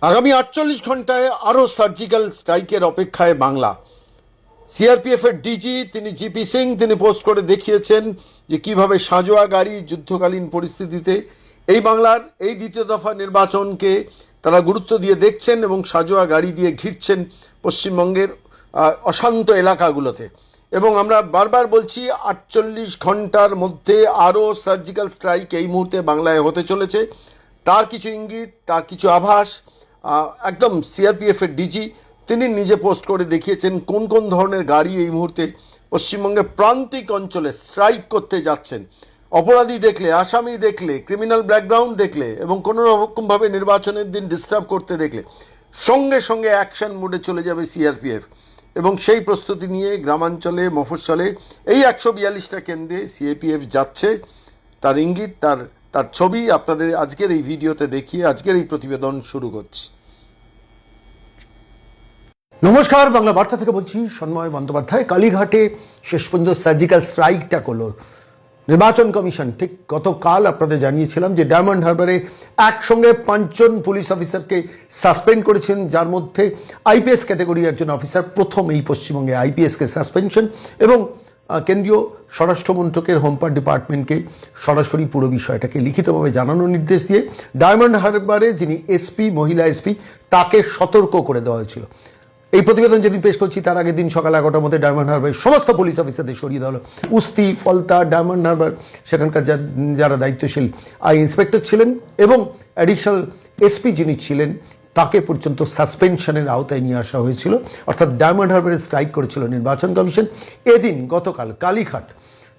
আগামী 48 ঘন্টায় আরও সার্জিক্যাল স্ট্রাইকের অপেক্ষায় বাংলা। সিআরপিএফের ডিজি তিনি জিপি সিং তিনি পোস্ট করে দেখিয়েছেন যে কিভাবে সাঁজোয়া গাড়ি যুদ্ধকালীন পরিস্থিতিতে এই বাংলার এই দ্বিতীয় দফা নির্বাচনকে তারা গুরুত্ব দিয়ে দেখছেন এবং সাঁজোয়া গাড়ি দিয়ে ঘিরছেন পশ্চিমবঙ্গের অশান্ত এলাকাগুলোতে। এবং আমরা বারবার বলছি 48 ঘন্টার মধ্যে আরও সার্জিক্যাল স্ট্রাইক এই মুহূর্তে বাংলায় হতে চলেছে। তার কিছু ইঙ্গিত, তার কিছু আভাস একদম সিআরপিএফের ডিজি তিনি নিজে পোস্ট করে দেখিয়েছেন কোন কোন ধরনের গাড়ি এই মুহূর্তে পশ্চিমবঙ্গের প্রান্তিক অঞ্চলে স্ট্রাইক করতে যাচ্ছেন। অপরাধী দেখলে, আসামি দেখলে, ক্রিমিনাল ব্যাকগ্রাউন্ড দেখলে এবং কোনো রকমভাবে নির্বাচনের দিন ডিস্টার্ব করতে দেখলে সঙ্গে সঙ্গে অ্যাকশন মোডে চলে যাবে সিআরপিএফ। এবং সেই প্রস্তুতি নিয়ে গ্রামাঞ্চলে, মফস্বলে এই 142টা কেন্দ্রে সিআরপিএফ যাচ্ছে। তার ইঙ্গিত, তার ছবি আপনাদের আজকের এই ভিডিওতে দেখিয়ে আজকের এই প্রতিবেদন শুরু করছি। নমস্কার, বাংলা বার্তা থেকে বলছি সন্ময় বন্দ্যোপাধ্যায়। কালীঘাটে শেষ পর্যন্ত সার্জিক্যাল স্ট্রাইকটা করলো নির্বাচন কমিশন। ঠিক গতকাল আপনাদের জানিয়েছিলাম যে ডায়মন্ড হারবারে একসঙ্গে 5 জন পুলিশ অফিসারকে সাসপেন্ড করেছেন, যার মধ্যে আইপিএস ক্যাটাগরির একজন অফিসার, প্রথম এই পশ্চিমবঙ্গে আইপিএসকে সাসপেনশন, এবং কেন্দ্রীয় স্বরাষ্ট্রমন্ত্রকের হোমপার্ট ডিপার্টমেন্টকে সরাসরি পুরো বিষয়টাকে লিখিতভাবে জানানোর নির্দেশ দিয়ে ডায়মন্ড হারবারে যিনি এসপি, মহিলা এসপি, তাকে সতর্ক করে দেওয়া হয়েছিল। এই প্রতিবেদন যেদিন পেশ করছি তার আগের দিন সকাল 11টার মধ্যে ডায়মন্ড হারবারের সমস্ত পুলিশ অফিসারদের সরিয়ে দেওয়া হলো। উস্তি, ফলতা, ডায়মন্ড হারবার সেখানকার যারা দায়িত্বশীল ইন্সপেক্টর ছিলেন এবং অ্যাডিশনাল এসপি যিনি ছিলেন তাকে পর্যন্ত সাসপেনশনের আওতায় নিয়ে আসা হয়েছিল। অর্থাৎ ডায়মন্ড হারবারে স্ট্রাইক করেছিল নির্বাচন কমিশন। এদিন গতকাল কালীঘাট,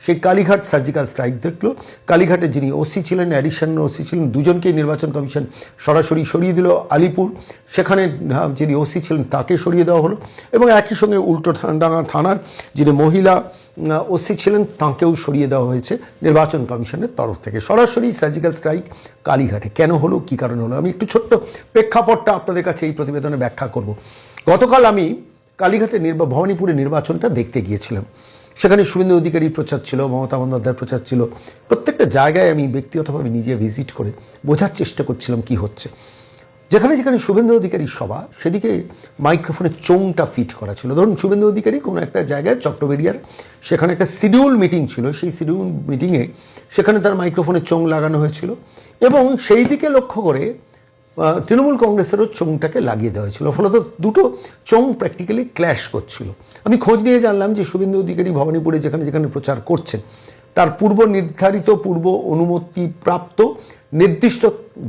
সেই কালীঘাট সার্জিক্যাল স্ট্রাইক দেখলো। কালীঘাটে যিনি ওসি ছিলেন, অ্যাডিশনাল ওসি ছিলেন, দুজনকেই নির্বাচন কমিশন সরাসরি সরিয়ে দিল। আলিপুর সেখানে যিনি ওসি ছিলেন তাকে সরিয়ে দেওয়া হলো এবং একই সঙ্গে উল্টোডাঙ্গা থানার যিনি মহিলা ওসি ছিলেন তাঁকেও সরিয়ে দেওয়া হয়েছে নির্বাচন কমিশনের তরফ থেকে। সরাসরি সার্জিক্যাল স্ট্রাইক কালীঘাটে কেন হলো, কী কারণে হলো, আমি একটু ছোট্ট প্রেক্ষাপটটা আপনাদের কাছে এই প্রতিবেদনে ব্যাখ্যা করব। গতকাল আমি কালীঘাটে ভবানীপুরে নির্বাচনটা দেখতে গিয়েছিলাম। সেখানে শুভেন্দু অধিকারীর প্রচার ছিল, মমতা বন্দ্যোপাধ্যায়ের প্রচার ছিল। প্রত্যেকটা জায়গায় আমি ব্যক্তিগতভাবে নিজে ভিজিট করে বোঝার চেষ্টা করছিলাম কি হচ্ছে। যেখানে যেখানে শুভেন্দু অধিকারীর সভা সেদিকে মাইক্রোফোনের চোংটা ফিট করা ছিল। ধরুন শুভেন্দু অধিকারী কোনো একটা জায়গায় চট্টবেরিয়ার সেখানে একটা শিডিউল মিটিং ছিল, সেই শিডিউল মিটিংয়ে সেখানে তার মাইক্রোফোনের চোং লাগানো হয়েছিল এবং সেই দিকে লক্ষ্য করে তৃণমূল কংগ্রেসেরও চোংটাকে লাগিয়ে দেওয়া হয়েছিল। ফলত দুটো চোং প্র্যাকটিক্যালি ক্ল্যাশ করছিল। আমি খোঁজ নিয়ে জানলাম যে শুভেন্দু অধিকারী ভবানীপুরে যেখানে যেখানে প্রচার করছেন তার পূর্ব নির্ধারিত, পূর্ব অনুমতি প্রাপ্ত নির্দিষ্ট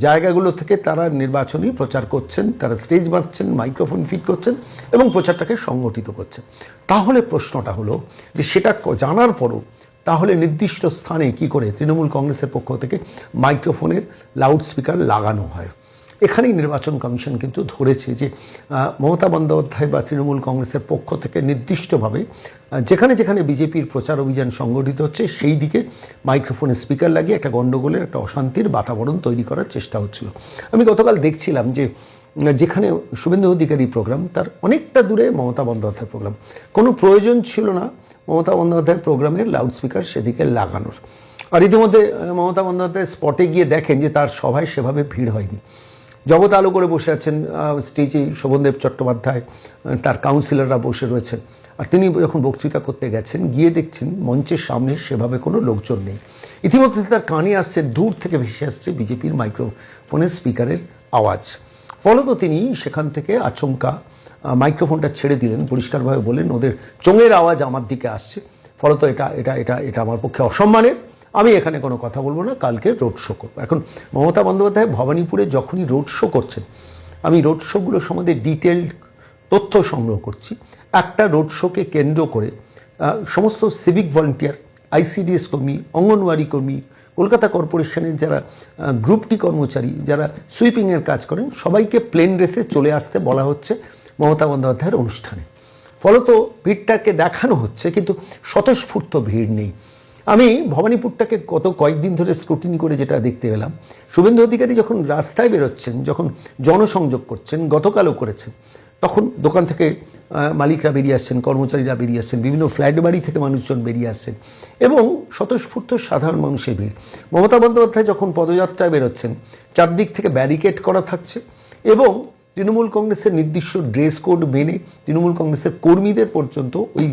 জায়গাগুলো থেকে তারা নির্বাচনী প্রচার করছেন, তারা স্টেজ বাঁধছেন, মাইক্রোফোন ফিট করছেন এবং প্রচারটাকে সংগঠিত করছেন। তাহলে প্রশ্নটা হলো যে সেটা জানার পরও তাহলে নির্দিষ্ট স্থানে কি করে তৃণমূল কংগ্রেসের পক্ষ থেকে মাইক্রোফোনের লাউডস্পিকার লাগানো হয়। এখানেই নির্বাচন কমিশন কিন্তু ধরেছে যে মমতা বন্দ্যোপাধ্যায় বা তৃণমূল কংগ্রেসের পক্ষ থেকে নির্দিষ্টভাবে যেখানে যেখানে বিজেপির প্রচার অভিযান সংগঠিত হচ্ছে সেই দিকে মাইক্রোফোনে স্পিকার লাগিয়ে একটা গণ্ডগোলের, একটা অশান্তির বাতাবরণ তৈরি করার চেষ্টা হচ্ছিল। আমি গতকাল দেখছিলাম যে যেখানে শুভেন্দু অধিকারীর প্রোগ্রাম তার অনেকটা দূরে মমতা বন্দ্যোপাধ্যায়ের প্রোগ্রাম, কোনো প্রয়োজন ছিল না মমতা বন্দ্যোপাধ্যায়ের প্রোগ্রামের লাউডস্পিকার সেদিকে লাগানোর। আর ইতিমধ্যে মমতা বন্দ্যোপাধ্যায় স্পটে গিয়ে দেখেন যে তার সভায় সেভাবে ভিড় হয়নি। জগৎ আলো করে বসে আছেন স্টেজে শোভনদেব চট্টোপাধ্যায়, তার কাউন্সিলররা বসে রয়েছেন। আর তিনি যখন বক্তৃতা করতে গেছেন গিয়ে দেখছেন মঞ্চের সামনে সেভাবে কোনো লোকজন নেই। ইতিমধ্যে তার কানে আসছে, দূর থেকে ভেসে আসছে বিজেপির মাইক্রোফোনের স্পিকারের আওয়াজ। ফলত তিনি সেখান থেকে আচমকা মাইক্রোফোনটা ছেড়ে দিলেন, পরিষ্কারভাবে বলেন ওদের চোঙের আওয়াজ আমার দিকে আসছে, ফলত এটা এটা এটা এটা আমার পক্ষে অসম্মানের, আমি এখানে কোনো কথা বলবো না, কালকে রোড শো করবো। এখন মমতা বন্দ্যোপাধ্যায় ভবানীপুরে যখনই রোড শো করছেন, আমি রোড শোগুলোর সম্বন্ধে ডিটেলড তথ্য সংগ্রহ করছি। একটা রোড শোকে কেন্দ্র করে সমস্ত সিভিক ভলেন্টিয়ার, আইসিডিএস কর্মী, অঙ্গনওয়াড়ি কর্মী, কলকাতা কর্পোরেশনের যারা গ্রুপ টি কর্মচারী, যারা সুইপিংয়ের কাজ করেন, সবাইকে প্লেন রেসে চলে আসতে বলা হচ্ছে মমতা বন্দ্যোপাধ্যায়ের অনুষ্ঠানে। ফলত ভিড়টাকে দেখানো হচ্ছে কিন্তু স্বতঃস্ফূর্ত ভিড় নেই। আমি ভবানীপুরটাকে গত কয়েকদিন ধরে স্ক্রুটিনি করে যেটা দেখতে পেলাম, শুভেন্দু অধিকারী যখন রাস্তায় বেরোচ্ছেন, যখন জনসংযোগ করছেন, গতকালও করেছেন, তখন দোকান থেকে মালিকরা বেরিয়ে আসছেন, কর্মচারীরা বেরিয়ে আসছেন, বিভিন্ন ফ্ল্যাট বাড়ি থেকে মানুষজন বেরিয়ে আসছেন এবং স্বতঃস্ফূর্ত সাধারণ মানুষের ভিড়। মমতা বন্দ্যোপাধ্যায় যখন পদযাত্রায় বেরোচ্ছেন চারদিক থেকে ব্যারিকেড করা থাকছে এবং তৃণমূল কংগ্রেসের নির্দিষ্ট ড্রেস কোড মেনে তৃণমূল কংগ্রেসের কর্মীদের পর্যন্ত ওই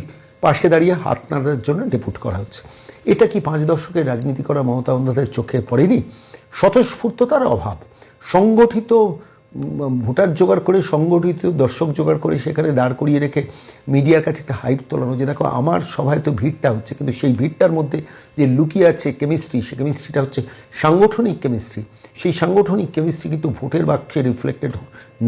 পাশে দাঁড়িয়ে হাত নাড়ার জন্য ডেপুট করা হচ্ছে। এটা কি 5 দশকের রাজনীতি করা মমতা বন্দ্যোপাধ্যায়ের চোখে পড়েনি? স্বতঃস্ফূর্ততার অভাব, সংগঠিত ভোটার জোগাড় করে, সংগঠিত দর্শক জোগাড় করে সেখানে দাঁড় করিয়ে রেখে মিডিয়ার কাছে একটা হাইপ তোলানো যে দেখো আমার সভায় তো ভিড়টা হচ্ছে, কিন্তু সেই ভিড়টার মধ্যে যে লুকিয়ে আছে কেমিস্ট্রি, সেই কেমিস্ট্রিটা হচ্ছে সাংগঠনিক কেমিস্ট্রি। সেই সাংগঠনিক কেমিস্ট্রি কিন্তু ভোটের বাক্সে রিফ্লেক্টেড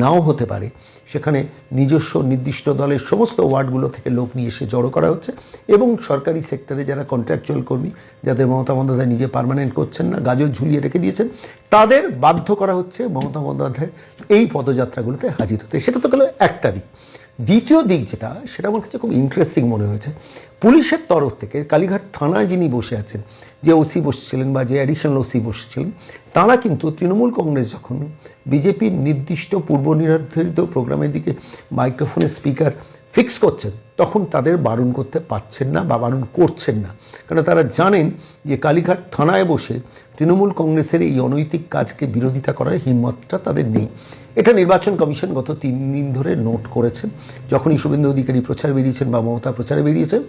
নাও হতে পারে। সেখানে নিজস্ব নির্দিষ্ট দলের সমস্ত ওয়ার্ডগুলো থেকে লোক নিয়ে এসে জড়ো করা হচ্ছে এবং সরকারি সেক্টরে যারা কন্ট্রাকচুয়াল কর্মী, যাদের মমতা বন্দ্যোপাধ্যায় নিজে পার্মানেন্ট করছেন না, গাজর ঝুলিয়ে রেখে দিয়েছেন, তাদের বাধ্য করা হচ্ছে মমতা বন্দ্যোপাধ্যায় এই পদযাত্রাগুলোতে হাজির হতে। সেটা তো গেল একটা দিক। দ্বিতীয় দিক যেটা, সেটা আমার কাছে খুব ইন্টারেস্টিং মনে হয়েছে। পুলিশের তরফ থেকে কালীঘাট থানায় যিনি বসে আছেন, যে ওসি বসছিলেন বা যে অ্যাডিশনাল ওসি বসছিলেন, তারা কিন্তু তৃণমূল কংগ্রেস যখন বিজেপির নির্দিষ্ট পূর্ব নির্ধারিত প্রোগ্রামের দিকে মাইক্রোফোনের স্পিকার ফিক্স করছেন, তখন তাদের বারণ করতে পারছেন না বা বারণ করছেন না। কারণ তারা জানেন যে কালীঘাট থানায় বসে তৃণমূল কংগ্রেসের এই অনৈতিক কাজকে বিরোধিতা করার হিম্মতটা তাদের নেই। এটা নির্বাচন কমিশন গত 3 দিন ধরে নোট করেছেন, যখনই শুভেন্দু অধিকারী প্রচার বেরিয়েছেন বা মমতা প্রচারে বেরিয়েছেন,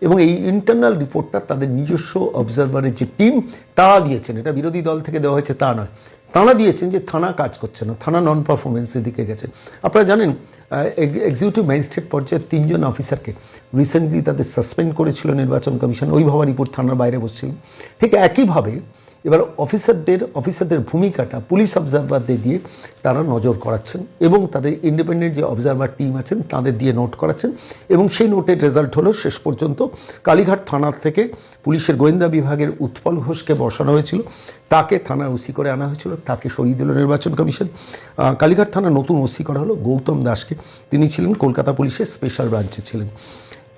এবং এই ইন্টারনাল রিপোর্টটা তাদের নিজস্ব অবজারভারের যে টিম তারা দিয়েছেন। এটা বিরোধী দল থেকে দেওয়া হয়েছে তা নয়, তারা দিয়েছেন যে থানা কাজ করছে না, থানা নন পারফরমেন্সের দিকে গেছে। আপনারা জানেন এক্সিকিউটিভ ম্যাজিস্ট্রেট পর্যায়ে 3 জন অফিসারকে রিসেন্টলি তাদের সাসপেন্ড করেছিল নির্বাচন কমিশন। ওই ভাবা রিপোর্ট থানার বাইরে বসছিলেন। ঠিক একইভাবে এবার অফিসারদের ভূমিকাটা পুলিশ অবজারভারদের দিয়ে তারা নজর করাচ্ছেন এবং তাদের ইন্ডিপেন্ডেন্ট যে অবজারভার টিম আছেন তাদের দিয়ে নোট করাচ্ছেন। এবং সেই নোটের রেজাল্ট হলো শেষ পর্যন্ত কালীঘাট থানার থেকে পুলিশের গোয়েন্দা বিভাগের উৎপল ঘোষকে বসানো হয়েছিল, তাকে থানার ওসি করে আনা হয়েছিল, তাকে সরিয়ে দিল নির্বাচন কমিশন। কালীঘাট থানার নতুন ওসি করা হলো গৌতম দাসকে, তিনি ছিলেন কলকাতা পুলিশের স্পেশাল ব্রাঞ্চে ছিলেন।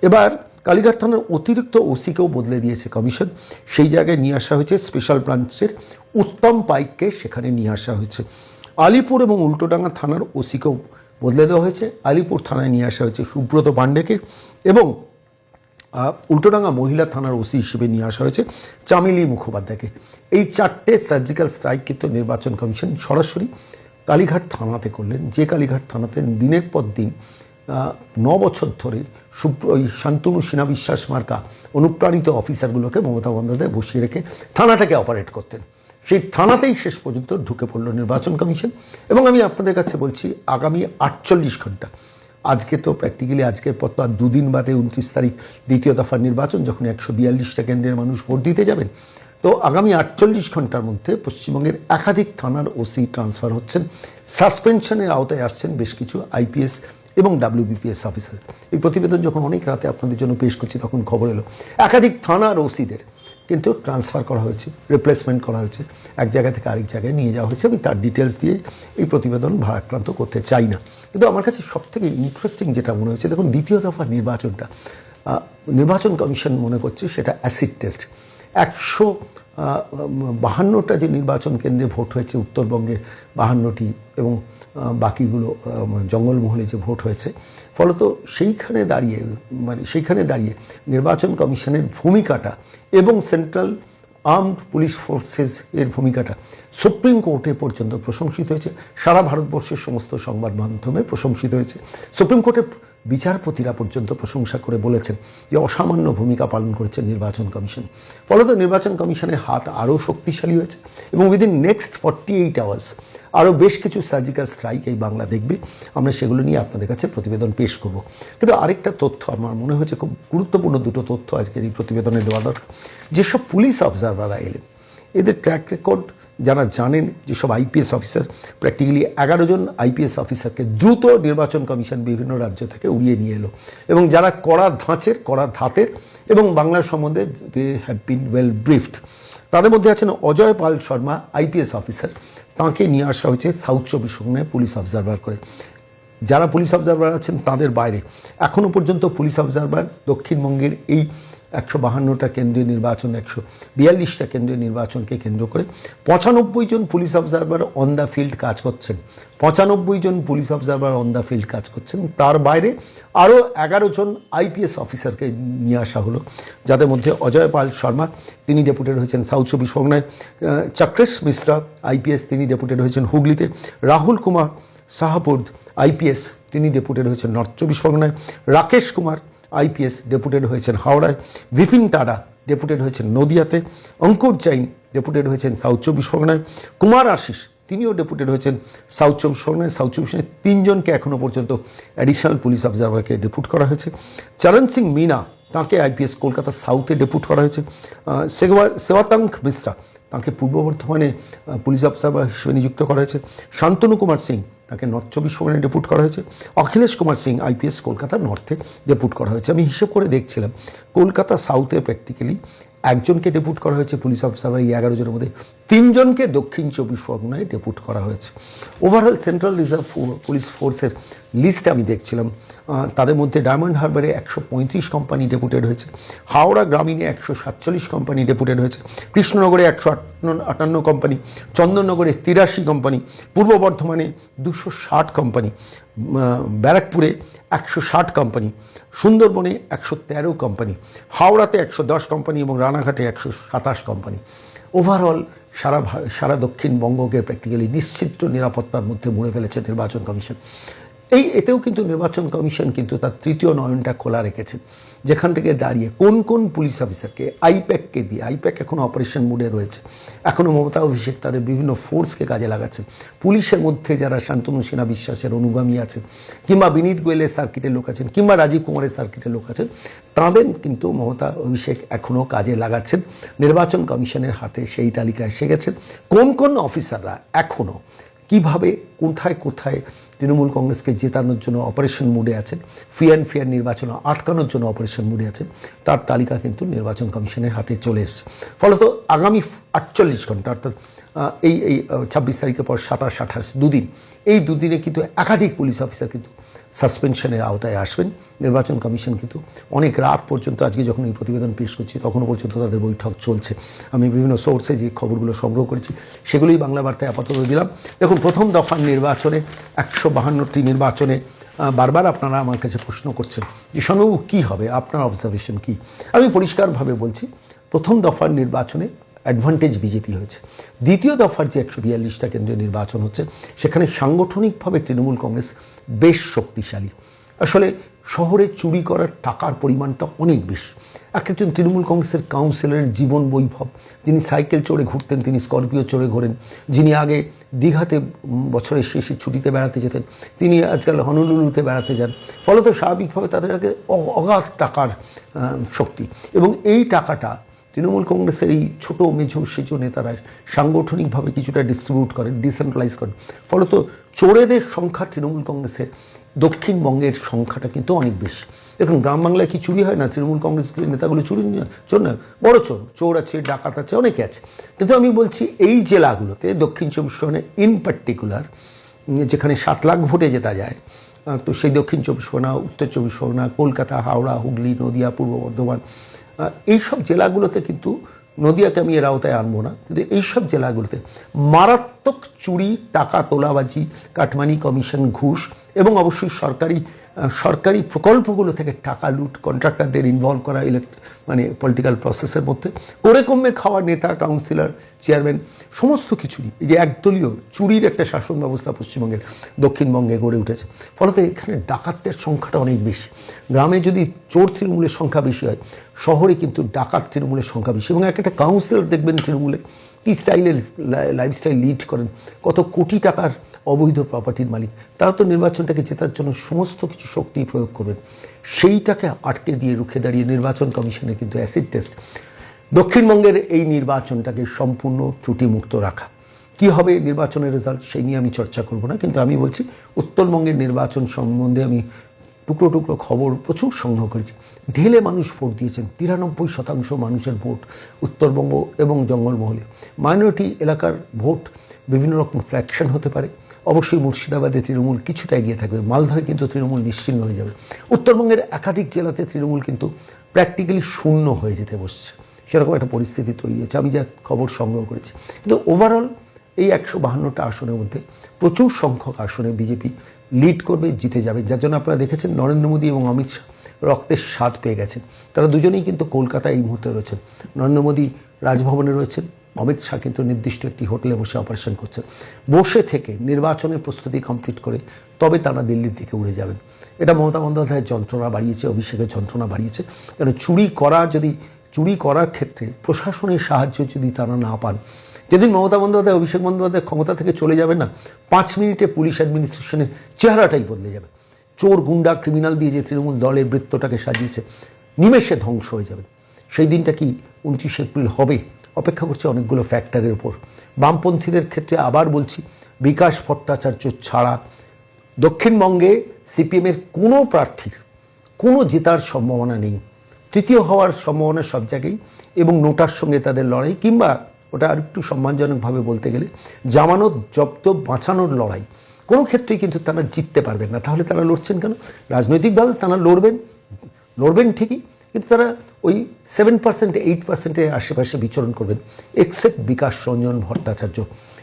এবার কালীঘাট থানার অতিরিক্ত ওসিকেও বদলে দিয়েছে কমিশন, সেই জায়গায় নিয়ে আসা হয়েছে স্পেশাল ব্রাঞ্চের উত্তম পাইককে, সেখানে নিয়ে আসা হয়েছে। আলিপুর এবং উল্টোডাঙ্গা থানার ওসিকেও বদলে দেওয়া হয়েছে, আলিপুর থানায় নিয়ে আসা হয়েছে সুব্রত পাণ্ডেকে, এবং উল্টোডাঙ্গা মহিলা থানার ওসি হিসেবে নিয়ে আসা হয়েছে চামেলি মুখোপাধ্যায়কে। এই 4টে সার্জিক্যাল স্ট্রাইক কিন্তু নির্বাচন কমিশন সরাসরি কালীঘাট থানাতে করলেন, যে কালীঘাট থানাতে দিনের পর দিন 9 বছর ধরে ওই শান্তনু সিনহা বিশ্বাস মার্কা অনুপ্রাণিত অফিসারগুলোকে মমতা বন্দ্যোপাধ্যায় বসিয়ে রেখে থানাটাকে অপারেট করতেন। সেই থানাতেই শেষ পর্যন্ত ঢুকে পড়ল নির্বাচন কমিশন। এবং আমি আপনাদের কাছে বলছি, আগামী 48 ঘন্টা, আজকে তো প্র্যাকটিক্যালি আজকের পর তো আর 2 দিন বাদে 29 তারিখ দ্বিতীয় দফার নির্বাচন, যখন 142টা কেন্দ্রের মানুষ ভোট দিতে যাবেন, তো আগামী 48 ঘন্টার মধ্যে পশ্চিমবঙ্গের একাধিক থানার ওসি ট্রান্সফার হচ্ছেন, সাসপেনশনের আওতায় আসছেন বেশ কিছু আইপিএস এবং WBPS অফিসার। এই প্রতিবেদন যখন অনেক রাতে আপনাদের জন্য পেশ করছি, তখন খবর এলো একাধিক থানার ওসিদের কিন্তু ট্রান্সফার করা হয়েছে, রিপ্লেসমেন্ট করা হয়েছে, এক জায়গা থেকে আরেক জায়গায় নিয়ে যাওয়া হয়েছে। আমি তার ডিটেলস দিয়ে এই প্রতিবেদন ভারাক্রান্ত করতে চাই না, কিন্তু আমার কাছে সবথেকে ইন্টারেস্টিং যেটা মনে হচ্ছে, দেখুন দ্বিতীয় দফার নির্বাচনটা নির্বাচন কমিশন মনে করছে সেটা অ্যাসিড টেস্ট। 152টা যে নির্বাচন কেন্দ্রে ভোট হয়েছে, উত্তরবঙ্গের 52টি এবং বাকিগুলো জঙ্গলমহলে যে ভোট হয়েছে, ফলত সেইখানে দাঁড়িয়ে নির্বাচন কমিশনের ভূমিকাটা এবং সেন্ট্রাল আর্মড পুলিশ ফোর্সেস এর ভূমিকাটা সুপ্রিম কোর্টে পর্যন্ত প্রশংসিত হয়েছে, সারা ভারতবর্ষের সমস্ত সংবাদ মাধ্যমে প্রশংসিত হয়েছে। সুপ্রিম কোর্টের বিচারপতিরা পর্যন্ত প্রশংসা করে বলেছেন যে অসামান্য ভূমিকা পালন করেছেন নির্বাচন কমিশন। ফলত নির্বাচন কমিশনের হাত আরও শক্তিশালী হয়েছে এবং উইদিন নেক্সট 48 আওয়ার্স আরও বেশ কিছু সার্জিক্যাল স্ট্রাইক এই বাংলা দেখবে। আমরা সেগুলো নিয়ে আপনাদের কাছে প্রতিবেদন পেশ করব। কিন্তু আরেকটা তথ্য আমার মনে হয়েছে খুব গুরুত্বপূর্ণ, 2টো তথ্য আজকের এই প্রতিবেদনে দেওয়া দরকার। যেসব পুলিশ অবজারভাররা এলেন, এদের ট্র্যাক রেকর্ড যারা জানেন, যেসব আইপিএস অফিসার, প্র্যাকটিক্যালি 11 জন আইপিএস অফিসারকে দ্রুত নির্বাচন কমিশন বিভিন্ন রাজ্য থেকে উড়িয়ে নিয়ে এলো, এবং যারা কড়া ধাতের এবং বাংলার সম্বন্ধে দে হ্যাভ বিন ওয়েল ব্রিফড। তাদের মধ্যে আছেন অজয় পাল শর্মা, আইপিএস অফিসার, তাঁকে নিয়ে আসা হয়েছে সাউথ 24 পরগনায় পুলিশ অবজারভার করে। যারা পুলিশ অবজারভার আছেন তাদের বাইরে এখনও পর্যন্ত পুলিশ অবজারভার দক্ষিণবঙ্গের এই 152টা কেন্দ্রীয় নির্বাচন, 142টা কেন্দ্রীয় নির্বাচনকে কেন্দ্র করে 95 জন police observer on the field কাজ করছেন। 95 জন police observer on the field কাজ করছেন। তার বাইরে আরও 11 জন আইপিএস অফিসারকে নিয়ে আসা হলো, যাদের মধ্যে অজয় পাল শর্মা, তিনি ডেপুটেড হয়েছেন সাউথ 24 পরগনায়। চক্রেশ মিশ্রা আইপিএস, তিনি ডেপুটেড হয়েছেন হুগলিতে। রাহুল কুমার শাহাবুর্দ আইপিএস তিনি ডেপুটেড হয়েছেন নর্থ চব্বিশ পরগনায়, রাকেশ কুমার আইপিএস ডেপুটেড হয়েছেন হাওড়ায়, বিপিন টাডা ডেপুটেড হয়েছেন নদিয়াতে, অঙ্কুর জৈন ডেপুটেড হয়েছেন সাউথ চব্বিশ পরগনায়, কুমার আশিস তিনিও ডেপুটেড হয়েছেন সাউথ চব্বিশ পরগনায়। সাউথ চব্বিশ পরগনায় 3 জনকে এখনও পর্যন্ত অ্যাডিশনাল পুলিশ অবজারভারকে ডেপুট করা হয়েছে। চরণ সিং মিনা তাঁকে আইপিএস কলকাতা সাউথে ডেপুট করা হয়েছে। সেবাতাঙ্ক মিশ্রা তাঁকে পূর্ব বর্ধমানে পুলিশ অবজারভার হিসেবে নিযুক্ত করা হয়েছে। শান্তনু কুমার সিং তাকে নর্থ চব্বিশ পরগনায় ডেপুট করা হয়েছে। অখিলেশ কুমার সিং আইপিএস কলকাতা নর্থে ডেপুট করা হয়েছে। আমি হিসেব করে দেখছিলাম কলকাতা সাউথে প্র্যাকটিক্যালি একজনকে ডেপুট করা হয়েছে পুলিশ অফিসার, এই 11 জনের মধ্যে 3 জনকে দক্ষিণ চব্বিশ পরগনায় ডেপুট করা হয়েছে। ওভারঅল সেন্ট্রাল রিজার্ভ পুলিশ ফোর্সের লিস্ট আমি দেখছিলাম, তাদের মধ্যে ডায়মন্ড হারবারে 135 কোম্পানি ডেপুটেড হয়েছে, হাওড়া গ্রামীণে 147 কোম্পানি ডেপুটেড হয়েছে, কৃষ্ণনগরে 158 কোম্পানি, চন্দননগরে 83 কোম্পানি, পূর্ব বর্ধমানে 260 কোম্পানি, ব্যারাকপুরে 160 কোম্পানি, সুন্দরবনে 113 কোম্পানি, হাওড়াতে 110 কোম্পানি এবং রানাঘাটে 127 কোম্পানি। ওভারঅল সারা দক্ষিণবঙ্গকে প্র্যাকটিক্যালি নিশ্চিত নিরাপত্তার মধ্যে মুড়ে ফেলেছে নির্বাচন কমিশন। এতেও কিন্তু নির্বাচন কমিশন কিন্তু তার তৃতীয় নয়নটা খোলা রেখেছে, যেখান থেকে দাঁড়িয়ে কোন কোন পুলিশ অফিসারকে আইপ্যাককে দিয়ে, আইপ্যাক এখনও অপারেশন মোডে রয়েছে, এখনও মমতা অভিষেক তাদের বিভিন্ন ফোর্সকে কাজে লাগাচ্ছেন। পুলিশের মধ্যে যারা শান্তনু সিনহা বিশ্বাসের অনুগামী আছেন, কিংবা বিনীত গোয়েলের সার্কিটের লোক আছেন, কিংবা রাজীব কুমারের সার্কিটের লোক আছেন, তাদের কিন্তু মমতা অভিষেক এখনও কাজে লাগাচ্ছেন। নির্বাচন কমিশনের হাতে সেই তালিকা এসে গেছেন কোন কোন অফিসাররা এখনও কিভাবে কোথায় কোথায় তৃণমূল কংগ্রেসকে জেতানোর জন্য অপারেশন মুডে আছেন, ফ্রি অ্যান্ড ফেয়ার নির্বাচন আটকানোর জন্য অপারেশন মুডে আছেন, তার তালিকা কিন্তু নির্বাচন কমিশনের হাতে চলে এসছে। ফলত আগামী 48 ঘন্টা অর্থাৎ এই 26 তারিখের পর 27, 28 দুদিন, এই দুদিনে কিন্তু একাধিক পুলিশ অফিসার কিন্তু সাসপেনশনের আওতায় আসবেন। নির্বাচন কমিশন কিন্তু অনেক রাত পর্যন্ত, আজকে যখন এই প্রতিবেদন পেশ করছি তখনও পর্যন্ত তাদের বৈঠক চলছে। আমি বিভিন্ন সোর্সে যে খবরগুলো সংগ্রহ করেছি সেগুলোই বাংলা বার্তায় আপাতত দিলাম। দেখুন, প্রথম দফার নির্বাচনে 152টি নির্বাচনে বারবার আপনারা আমার কাছে প্রশ্ন করছেন যে সঙ্গবাবু কী হবে, আপনার অবজারভেশন কী? আমি পরিষ্কারভাবে বলছি, প্রথম দফার নির্বাচনে অ্যাডভান্টেজ বিজেপি হয়েছে। দ্বিতীয় দফার যে 142টা কেন্দ্রীয় নির্বাচন হচ্ছে সেখানে সাংগঠনিকভাবে তৃণমূল কংগ্রেস বেশ শক্তিশালী। আসলে শহরে চুরি করার টাকার পরিমাণটা অনেক বেশি। একজন তৃণমূল কংগ্রেসের কাউন্সিলরের জীবন বৈভব, যিনি সাইকেল চড়ে ঘুরতেন তিনি স্করপিও চড়ে ঘোরেন, যিনি আগে দীঘাতে বছরের শেষে ছুটিতে বেড়াতে যেতেন তিনি আজকাল হনুলুলুতে বেড়াতে যান। ফলত স্বাভাবিকভাবে তাদের আগে অগাধ টাকার শক্তি, এবং এই টাকাটা তৃণমূল কংগ্রেসের এই ছোটো মেঝো সেজো নেতারা সাংগঠনিকভাবে কিছুটা ডিস্ট্রিবিউট করেন, ডিসেন্ট্রালাইজ করেন। ফলত চোরেদের সংখ্যা তৃণমূল কংগ্রেসের দক্ষিণবঙ্গের সংখ্যাটা কিন্তু অনেক বেশি। দেখুন, গ্রাম বাংলায় কি চুরি হয় না? তৃণমূল কংগ্রেসের নেতাগুলো চোর না, বড় চোর আছে, ডাকাত আছে, অনেকে আছে। কিন্তু আমি বলছি এই জেলাগুলোতে, দক্ষিণ চব্বিশ পরগনা ইন পার্টিকুলার, যেখানে 7 লাখ ভোটে জেতা যায়, তো সেই দক্ষিণ চব্বিশ পরগনা, উত্তর চব্বিশ পরগনা, কলকাতা, হাওড়া, হুগলি, নদিয়া, পূর্ব বর্ধমান, এইসব জেলাগুলোতে কিন্তু, নদিয়াকে আমি এর আওতায় আনবো না, কিন্তু এইসব জেলাগুলোতে মারাত্মক চুরি, টাকা তোলাবাজি, কাটমানি, কমিশন, ঘুষ এবং অবশ্যই সরকারি প্রকল্পগুলো থেকে টাকা লুট, কন্ট্রাক্টরদের ইনভলভ করা মানে পলিটিক্যাল প্রসেসের মধ্যে, করে কমে খাওয়া নেতা, কাউন্সিলর, চেয়ারম্যান, সমস্ত কিছুরই এই যে একদলীয় চুরির একটা শাসন ব্যবস্থা পশ্চিমবঙ্গের দক্ষিণবঙ্গে গড়ে উঠেছে। ফলত এখানে ডাকাতদের সংখ্যাটা অনেক বেশি। গ্রামে যদি চোর তৃণমূলের সংখ্যা বেশি হয়, শহরে কিন্তু ডাকাত তৃণমূলের সংখ্যা বেশি। এবং একটা কাউন্সিলর দেখবেন তৃণমূলে কী স্টাইলের লাইফস্টাইল লিড করেন, কত কোটি টাকার অবৈধ প্রপার্টির মালিক, তারা তো নির্বাচনটাকে জেতার জন্য সমস্ত কিছু শক্তি প্রয়োগ করবেন। সেইটাকে আটকে দিয়ে রুখে দাঁড়িয়ে নির্বাচন কমিশনের কিন্তু অ্যাসিড টেস্ট দক্ষিণবঙ্গের এই নির্বাচনটাকে সম্পূর্ণ ত্রুটিমুক্ত রাখা। কি হবে নির্বাচনের রেজাল্ট সেই নিয়ে আমি চর্চা করব না, কিন্তু আমি বলছি উত্তরবঙ্গের নির্বাচন সম্বন্ধে আমি টুকরো টুকরো খবর প্রচুর সংগ্রহ করেছি। ঢেলে মানুষ ভোট দিয়েছেন, 93% মানুষের ভোট উত্তরবঙ্গ এবং জঙ্গলমহলে। মাইনরিটি এলাকার ভোট বিভিন্ন রকম ফ্র্যাকশন হতে পারে। অবশ্যই মুর্শিদাবাদে তৃণমূল কিছুটা এগিয়ে থাকবে, মালদহে কিন্তু তৃণমূল নিশ্চিহ্ন হয়ে যাবে। উত্তরবঙ্গের একাধিক জেলাতে তৃণমূল কিন্তু প্র্যাকটিক্যালি শূন্য হয়ে যেতে বসছে, সেরকম একটা পরিস্থিতি তৈরি হয়েছে আমি যা খবর সংগ্রহ করেছি। কিন্তু ওভারঅল এই 152টা আসনের মধ্যে প্রচুর সংখ্যক আসনে বিজেপি লিড করবে, জিতে যাবে। যার জন্য আপনারা দেখেছেন নরেন্দ্র মোদী এবং অমিত শাহ রক্তের স্বাদ পেয়ে গেছেন। তারা দুজনেই কিন্তু কলকাতায় এই মুহূর্তে রয়েছেন। নরেন্দ্র মোদী রাজভবনে রয়েছেন, অমিত শাহ কিন্তু নির্দিষ্ট একটি হোটেলে বসে অপারেশন করছেন। বসে থেকে নির্বাচনের প্রস্তুতি কমপ্লিট করে তবে তারা দিল্লির দিকে উড়ে যাবেন। এটা মমতা বন্দ্যোপাধ্যায়ের যন্ত্রণা বাড়িয়েছে, অভিষেকের যন্ত্রণা বাড়িয়েছে। কারণ চুরি করার ক্ষেত্রে প্রশাসনের সাহায্য যদি তারা না পান, যেদিন মমতা বন্দ্যোপাধ্যায় অভিষেক বন্দ্যোপাধ্যায় ক্ষমতা থেকে চলে যাবে না, 5 মিনিটে পুলিশ অ্যাডমিনিস্ট্রেশনের চেহারাটাই বদলে যাবে। চোর গুন্ডা ক্রিমিনাল দিয়ে যে তৃণমূল দলের বৃত্তটাকে সাজিয়েছে নিমেষে ধ্বংস হয়ে যাবে। সেই দিনটা কি 29 এপ্রিল হবে? অপেক্ষা করছে অনেকগুলো ফ্যাক্টরের উপর। বামপন্থীদের ক্ষেত্রে আবার বলছি, বিকাশ ভট্টাচার্য ছাড়া দক্ষিণবঙ্গে সিপিএমের কোনো প্রার্থীর কোনো জেতার সম্ভাবনা নেই। তৃতীয় হওয়ার সম্ভাবনা সব জায়গায়, এবং নোটার সঙ্গে তাদের লড়াই, কিংবা ওটা আর একটু সম্মানজনকভাবে বলতে গেলে জামানত জব্দ বাঁচানোর লড়াই। কোনো ক্ষেত্রেই কিন্তু তারা জিততে পারবেন না। তাহলে তারা লড়ছেন কেন? রাজনৈতিক দল তারা লড়বেন ঠিকই, কিন্তু তারা ওই 7% 8%-এর আশেপাশে বিচরণ করবেন, এক্সেপ্ট বিকাশ রঞ্জন ভট্টাচার্য।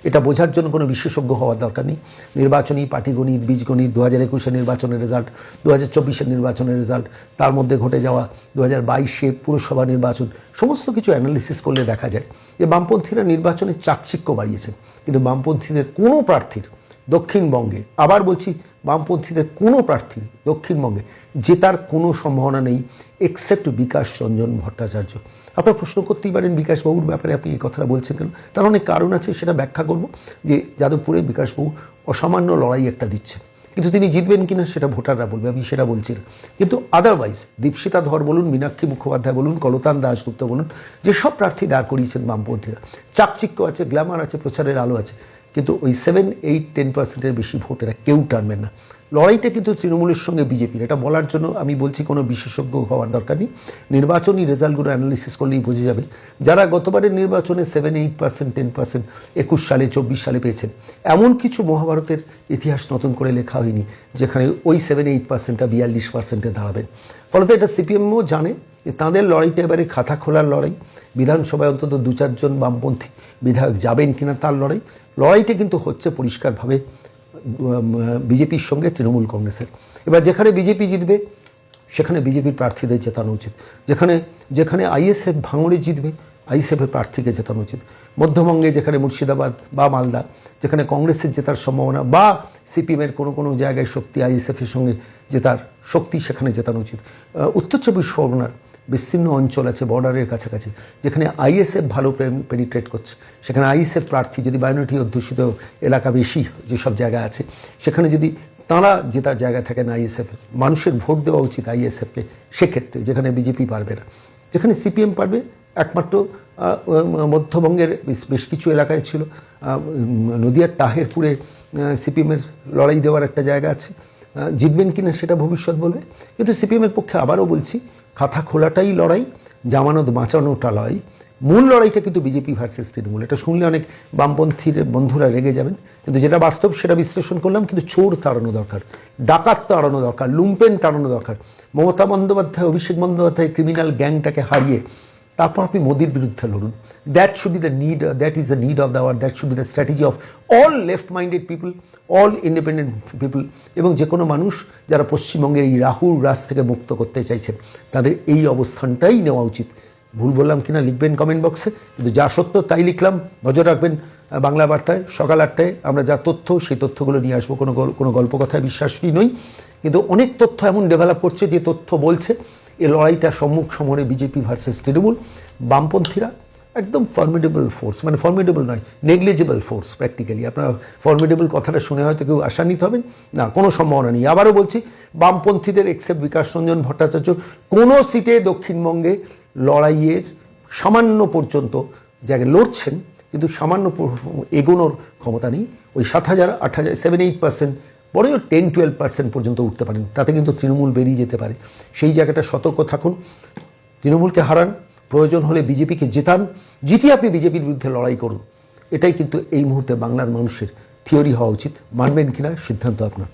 এটা বোঝার জন্য কোনো বিশেষজ্ঞ হওয়ার দরকার নেই। নির্বাচনী পাটিগণিত, বীজগণিত, 2021-এর নির্বাচনের রেজাল্ট, 2024-এর নির্বাচনের রেজাল্ট, তার মধ্যে ঘটে যাওয়া 2022-এ পুরসভা নির্বাচন, সমস্ত কিছু অ্যানালিসিস করলে দেখা যায় যে বামপন্থীরা নির্বাচনের চাকচিক্য বাড়িয়েছেন। কিন্তু বামপন্থীদের কোনো প্রার্থীর দক্ষিণবঙ্গে, আবার বলছি, বামপন্থীদের কোনো প্রার্থীর দক্ষিণবঙ্গে জেতার কোনো সম্ভাবনা নেই, এক্সেপ্ট বিকাশ রঞ্জন ভট্টাচার্য। আপনারা প্রশ্ন করতেই পারেন বিকাশবাবুর ব্যাপারে আপনি এই কথাটা বলছেন কেন? তার অনেক কারণ আছে, সেটা ব্যাখ্যা করব। যে যাদবপুরে বিকাশবাবু অসামান্য লড়াই একটা দিচ্ছেন, কিন্তু তিনি জিতবেন কিনা সেটা ভোটাররা বলবে, আমি সেটা বলছি না। কিন্তু আদারওয়াইজ দীপশিতা ধর বলুন, মীনাক্ষী মুখোপাধ্যায় বলুন, কলতান দাশগুপ্ত বলুন, যেসব প্রার্থী দাঁড় করিয়েছেন বামপন্থীরা, চাকচিক্য আছে, গ্ল্যামার আছে, প্রচারের আলো আছে, কিন্তু ওই 7, 8, 10%-এর বেশি ভোটেরা কেউ টানবেন না। লড়াইটা কিন্তু তৃণমূলের সঙ্গে বিজেপির। এটা বলার জন্য আমি বলছি কোনো বিশেষজ্ঞ হওয়ার দরকার নেই। নির্বাচনী রেজাল্টগুলো অ্যানালিসিস করলেই বোঝা যাবে। যারা গতবারের নির্বাচনে 7, 8%, 10% 21 সালে 24 সালে পেয়েছেন, এমন কিছু মহাভারতের ইতিহাস নতুন করে লেখা হয়নি যেখানে ওই 7, 8%টা 42%-এ দাঁড়াবেন। ফলত এটা সিপিএমও জানে যে তাঁদের লড়াইটা এবারে খাতা খোলার লড়াই। বিধানসভায় অন্তত 2-4 জন বামপন্থী বিধায়ক যাবেন কিনা তার লড়াইটা কিন্তু হচ্ছে পরিষ্কারভাবে বিজেপির সঙ্গে তৃণমূল কংগ্রেসের। এবার যেখানে বিজেপি জিতবে সেখানে বিজেপির প্রার্থীদের জেতানো উচিত। যেখানে আইএসএফ ভাঙড়ে জিতবে, আইএসএফের প্রার্থীকে জেতানো উচিত। মধ্যবঙ্গে যেখানে মুর্শিদাবাদ বা মালদা, যেখানে কংগ্রেসের জেতার সম্ভাবনা বা সিপিএমের কোনো জায়গায় শক্তি আইএসএফের সঙ্গে জেতার শক্তি, সেখানে জেতানো উচিত। উত্তর 24 পরগনার বিস্তীর্ণ অঞ্চল আছে বর্ডারের কাছাকাছি, যেখানে আইএসএফ ভালো পেনিট্রেট করছে, সেখানে আইএসএফ প্রার্থী যদি মাইনরিটি অধ্যুষিত এলাকা বেশি যেসব জায়গা আছে, সেখানে যদি তাঁরা জেতার জায়গা থাকেন আইএসএফ, মানুষের ভোট দেওয়া উচিত আইএসএফকে। সেক্ষেত্রে যেখানে বিজেপি পারবে না, যেখানে সিপিএম পারবে, একমাত্র মধ্যবঙ্গের বেশ কিছু এলাকায় ছিল, নদিয়ার তাহেরপুরে সিপিএমের লড়াই দেওয়ার একটা জায়গা আছে। জিতবেন কিনা সেটা ভবিষ্যৎ বলবে। কিন্তু সিপিএমের পক্ষে আবারও বলছি, খাতা খোলাটাই লড়াই, জামানত বাঁচানোটা লড়াই। মূল লড়াইটা কিন্তু বিজেপি ভার্সেস তৃণমূল। এটা শুনলে অনেক বামপন্থীর বন্ধুরা রেগে যাবেন, কিন্তু যেটা বাস্তব সেটা বিশ্লেষণ করলাম। কিন্তু চোর তাড়ানো দরকার, ডাকাত তাড়ানো দরকার, লুম্পেন তাড়ানো দরকার। মমতা বন্দ্যোপাধ্যায়, অভিষেক বন্দ্যোপাধ্যায় ক্রিমিনাল গ্যাংটাকে হারিয়ে তারপর আপনি মোদির বিরুদ্ধে লড়ুন। That should be the need, that is the need of the hour, that should be the strategy of all left minded people, all independent people, এবং যে কোনো মানুষ যারা পশ্চিমবঙ্গের এই রাহুর রাজ থেকে মুক্ত করতে চাইছেন, তাদের এই অবস্থানটাই নেওয়া উচিত। ভুল বললাম কিনা লিখবেন কমেন্ট বক্সে, কিন্তু যা সত্য তাই লিখলাম। নজর রাখবেন বাংলা বার্তায় সকাল 8টায় আমরা যা তথ্য, সেই তথ্যগুলো নিয়ে আসবো। কোনো গল্প কথায় বিশ্বাসী নই, কিন্তু অনেক তথ্য এমন ডেভেলপ করছে যে তথ্য বলছে এই লড়াইটা সম্মুখ সমরে বিজেপি ভার্সেস তৃণমূল। বামপন্থীরা একদম ফর্মিডেবল ফোর্স, মানে ফর্মিডেবল নয়, নেগলিজেবল ফোর্স প্র্যাকটিক্যালি। আপনারা ফর্মিডেবল কথাটা শুনে হয়তো কেউ আশান্বিত হবেন না, কোনো সম্ভাবনা নেই। আবারও বলছি, বামপন্থীদের এক্সেপ্ট বিকাশ রঞ্জন ভট্টাচার্য কোনো সিটে দক্ষিণবঙ্গে লড়াইয়ের সামান্য পর্যন্ত জায়গায় লড়ছেন, কিন্তু সামান্য এগোনোর ক্ষমতা নেই। ওই 7,000, 8,000, 7-8%, বড়ই 10-12% পর্যন্ত উঠতে পারেন, তাতে কিন্তু তৃণমূল বেরিয়ে যেতে পারে। সেই জায়গাটা সতর্ক থাকুন। তৃণমূলকে হারান, প্রয়োজন হলে বিজেপিকে জেতান, জিতিয়ে আপনি বিজেপির বিরুদ্ধে লড়াই করুন। এটাই কিন্তু এই মুহূর্তে বাংলার মানুষের থিওরি হওয়া উচিত। মানবেন কিনা সিদ্ধান্ত আপনার।